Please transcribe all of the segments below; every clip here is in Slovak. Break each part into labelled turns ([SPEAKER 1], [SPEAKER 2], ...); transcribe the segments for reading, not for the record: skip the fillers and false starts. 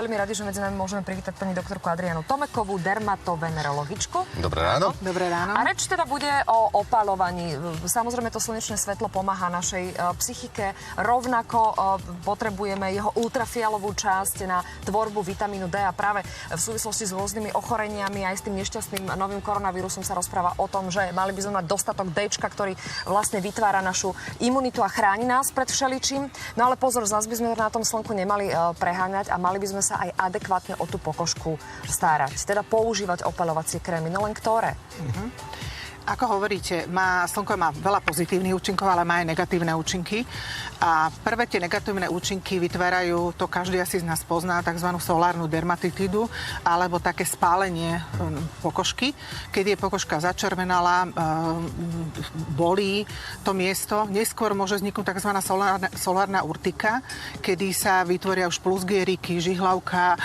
[SPEAKER 1] Veľmi radi, že medzi nami môžeme privítať pani doktorku Adrianu Tomekovú, dermatovenerologičku.
[SPEAKER 2] Dobré ráno.
[SPEAKER 3] Dobré ráno.
[SPEAKER 1] A reč teda bude o opaľovaní. Samozrejme, to slnečné svetlo pomáha našej psychike. Rovnako potrebujeme jeho ultrafialovú časť na tvorbu vitamínu D a práve v súvislosti s rôznymi ochoreniami aj s tým nešťastným novým koronavírusom sa rozpráva o tom, že mali by sme mať dostatok Dčka, ktorý vlastne vytvára našu imunitu a chráni nás pred všeličím. No ale pozor, zase by sme na tom slnku nemali preháňať a mali by sme sa aj adekvátne o tú pokožku starať. Teda používať opaľovacie krémy. No len ktoré?
[SPEAKER 3] Ako hovoríte, slnko má veľa pozitívnych účinkov, ale má aj negatívne účinky. A prvé tie negatívne účinky vytvárajú, to každý asi z nás pozná, tzv. Solárnu dermatitidu, alebo také spálenie pokožky. Keď je pokožka začervenala, bolí to miesto. Neskôr môže vzniknúť tzv. Solárna urtika, kedy sa vytvoria už plusgieriky, žihlavka,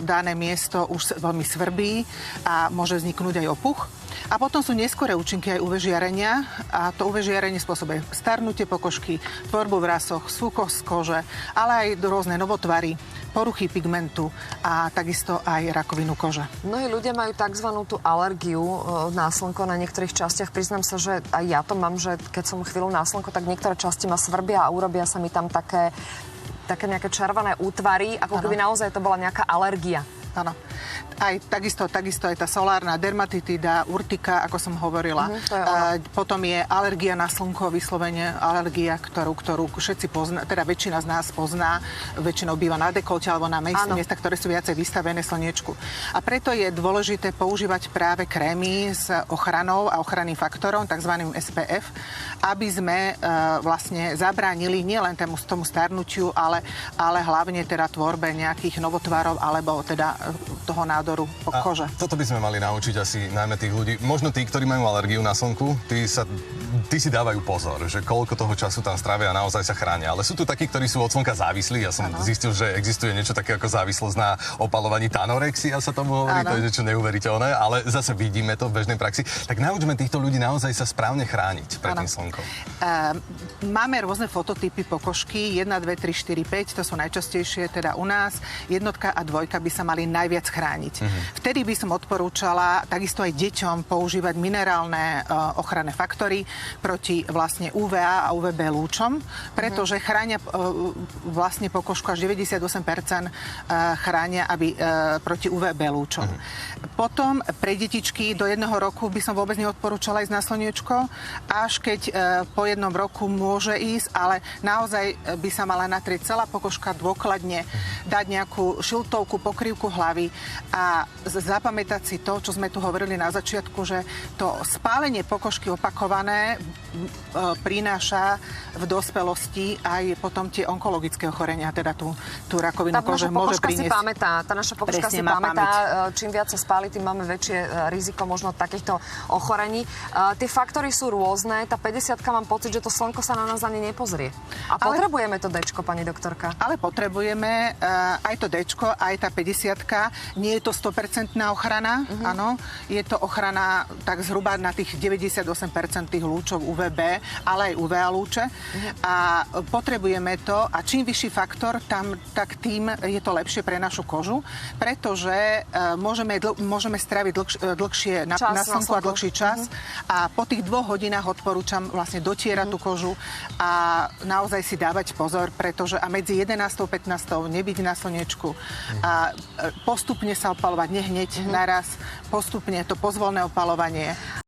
[SPEAKER 3] dané miesto už veľmi svrbí a môže vzniknúť aj opuch. A potom sú neskoré účinky aj UV žiarenia a to UV žiarenie spôsobuje starnutie pokožky, tvorbu vrasoch, súkosť z kože, ale aj rôzne novotvary, poruchy pigmentu a takisto aj rakovinu kože.
[SPEAKER 1] Mnohí ľudia majú tzv. Tú alergiu na slnko na niektorých častiach. Priznám sa, že aj ja to mám, že keď som chvíľu na slnko, tak niektoré časti ma svrbia a urobia sa mi tam také nejaké červené útvary, ako keby naozaj to bola nejaká alergia.
[SPEAKER 3] Áno. Aj takisto aj tá solárna dermatitida, urtika, ako som hovorila. Potom je alergia na slnko, vyslovene alergia, ktorú všetci pozná, teda väčšina z nás pozná. Väčšinou býva na dekolte alebo na miestach, ktoré sú viacej vystavené slniečku. A preto je dôležité používať práve krémy s ochranou a ochranným faktorom, takzvaným SPF, aby sme vlastne zabránili nielen tomu starnutiu, ale hlavne teda tvorbe nejakých novotvarov alebo teda toho nádoru kože.
[SPEAKER 2] Toto by sme mali naučiť asi najmä tých ľudí. Možno tí, ktorí majú alergiu na slnku, tí si dávajú pozor, že koľko toho času tam strávia a naozaj sa chránia. Ale sú tu takí, ktorí sú od slnka závislí. Ja som zistil, že existuje niečo také ako závislosť na opaľovaní, tanorexia sa tomu hovorí, to je niečo neuveriteľné, ale zase vidíme to v bežnej praxi. Tak naučme týchto ľudí naozaj sa správne chrániť pred tým slnkom.
[SPEAKER 3] Máme rôzne fototypy pokožky, 1, 2, 3, 4, 5, to sú najčastejšie teda u nás. 1 a 2 by sa mali najviac chrániť. Vtedy by som odporúčala takisto aj deťom používať minerálne ochranné faktory proti vlastne UVA a UVB lúčom, pretože chránia vlastne pokožku až 98% chránia proti UVB lúčom. Potom pre detičky do 1 roku by som vôbec neodporúčala ísť na slniečko, až keď po 1 roku môže ísť, ale naozaj by sa mala natrieť celá pokožka dôkladne, dať nejakú šiltovku, pokrývku hlavy a zapamätať si to, čo sme tu hovorili na začiatku, že to spálenie pokožky opakované prináša v dospelosti aj potom tie onkologické ochorenia, teda tú rakovinu kože môže priniesť.
[SPEAKER 1] Tá naša pokožka si pamätá. Čím viac sa spáli, tým máme väčšie riziko možno takýchto ochorení. Tie faktory sú rôzne. Tá 50-ka mám pocit, že to slnko sa na nás ani nepozrie. A potrebujeme to Dčko, pani doktorka? Ale
[SPEAKER 3] potrebujeme aj to Dčko, aj tá 50-ka. Nie je to 100% ochrana, áno. Je to ochrana tak zhruba na tých 98% tých lúčov UVB, ale aj UVA lúče. A potrebujeme to. A čím vyšší faktor, tak tým je to lepšie pre našu kožu, pretože môžeme stráviť dlhšie na slnku a dlhší čas. A po tých 2 hodinách odporúčam vlastne dotierať tú kožu a naozaj si dávať pozor, pretože a medzi 11. a 15. nebyť na slniečku a postupne sa opaľovať, nehneď naraz, postupne to pozvolné opaľovanie